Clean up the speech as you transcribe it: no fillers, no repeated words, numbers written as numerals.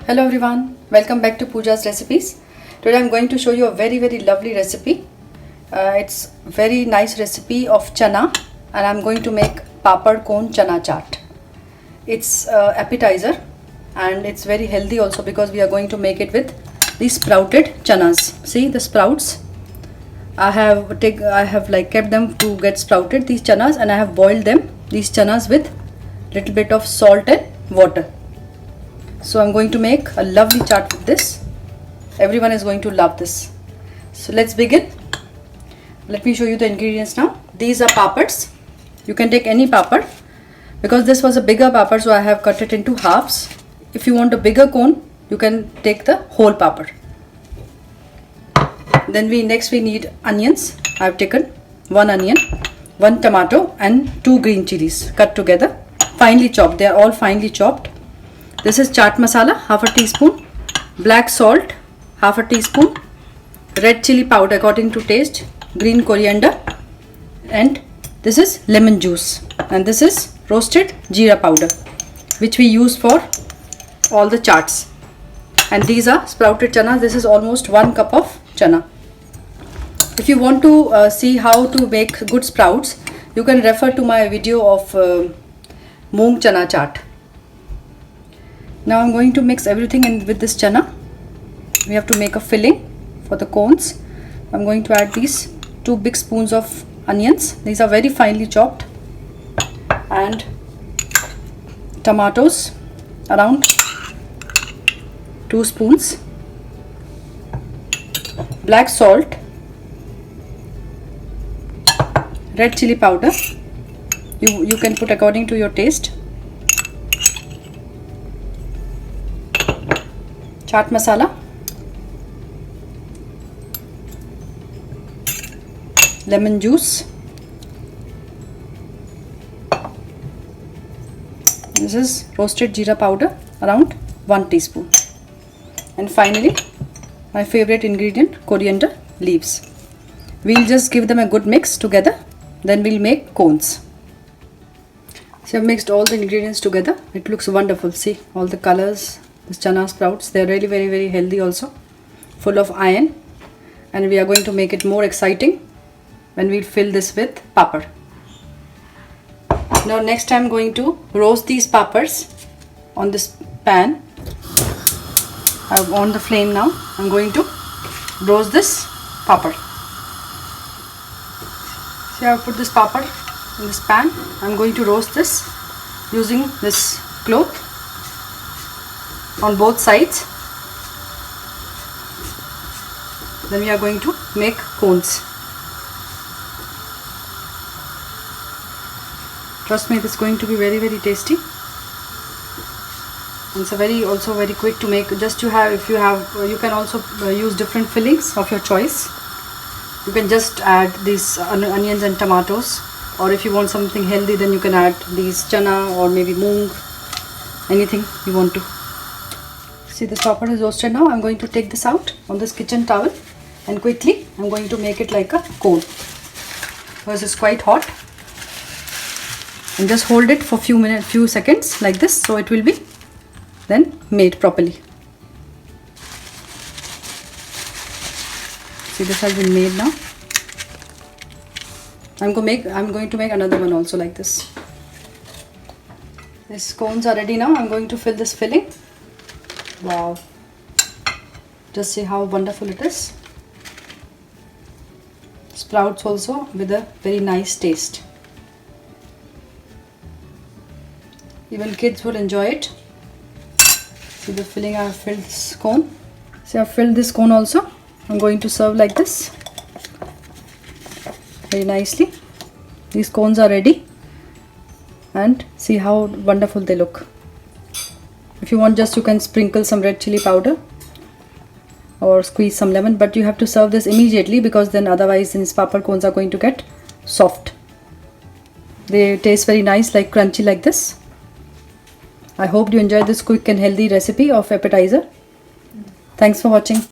Hello everyone, welcome back to Pooja's Recipes. Today I'm going to show you a very lovely recipe. It's very nice recipe of chana, and I'm going to make papad cone chana chaat. It's appetizer and it's very healthy also because we are going to make it with these sprouted chanas. See the sprouts? I have kept them to get sprouted, these chanas, and I have boiled them, these chanas, with little bit of salt and water. So I'm going to make a lovely chaat with this. Everyone is going to love this. So let's begin. Let me show you the ingredients now. These are papads. You can take any papad. Because this was a bigger papad, so I have cut it into halves. If you want a bigger cone, you can take the whole papad. Then next we need onions. I have taken 1 onion, 1 tomato and 2 green chilies cut together, finely chopped. They are all finely chopped. This is chaat masala, half a teaspoon, black salt, half a teaspoon, red chili powder according to taste, green coriander, and this is lemon juice, and this is roasted jeera powder, which we use for all the chaats. And these are sprouted chana. This is almost 1 cup of chana. If you want to see how to make good sprouts, you can refer to my video of moong chana chaat. Now I'm going to mix everything in with this chana. We have to make a filling for the cones. I'm going to add these 2 big spoons of onions. These are very finely chopped. And tomatoes, around 2 spoons. Black salt. Red chili powder. You can put according to your taste. Chaat masala, lemon juice, this is roasted jeera powder, around 1 teaspoon, and finally my favorite ingredient, coriander leaves. We'll just give them a good mix together, then we'll make cones. So I've mixed all the ingredients together. It looks wonderful. See all the colors. This chana sprouts, they are really very healthy also, full of iron, and we are going to make it more exciting when we fill this with papad. Now next I'm going to roast these papads on this pan. I've on the flame now. I'm going to roast this papad. See, I've put this papad in this pan. I'm going to roast this using this cloth on both sides. Then we are going to make cones. Trust me, this is going to be very tasty. And it's also very quick to make. Just you can also use different fillings of your choice. You can just add these onions and tomatoes, or if you want something healthy, then you can add these chana or maybe moong, anything you want to. See, this papad is roasted now. I'm going to take this out on this kitchen towel, and quickly I'm going to make it like a cone because it's quite hot. And just hold it for few seconds like this, so it will be then made properly. See, this has been made now. I'm going to make another one also like this. These cones are ready now. I'm going to fill this filling. Wow, just see how wonderful it is. Sprouts also with a very nice taste. Even kids will enjoy it. See the filling, I have filled this cone. See, I have filled this cone also. I'm going to serve like this very nicely. These cones are ready, and see how wonderful they look. If you want, just you can sprinkle some red chili powder or squeeze some lemon, but you have to serve this immediately because then otherwise these papad cones are going to get soft. They taste very nice, like crunchy like this. I hope you enjoyed this quick and healthy recipe of appetizer. Thanks for watching.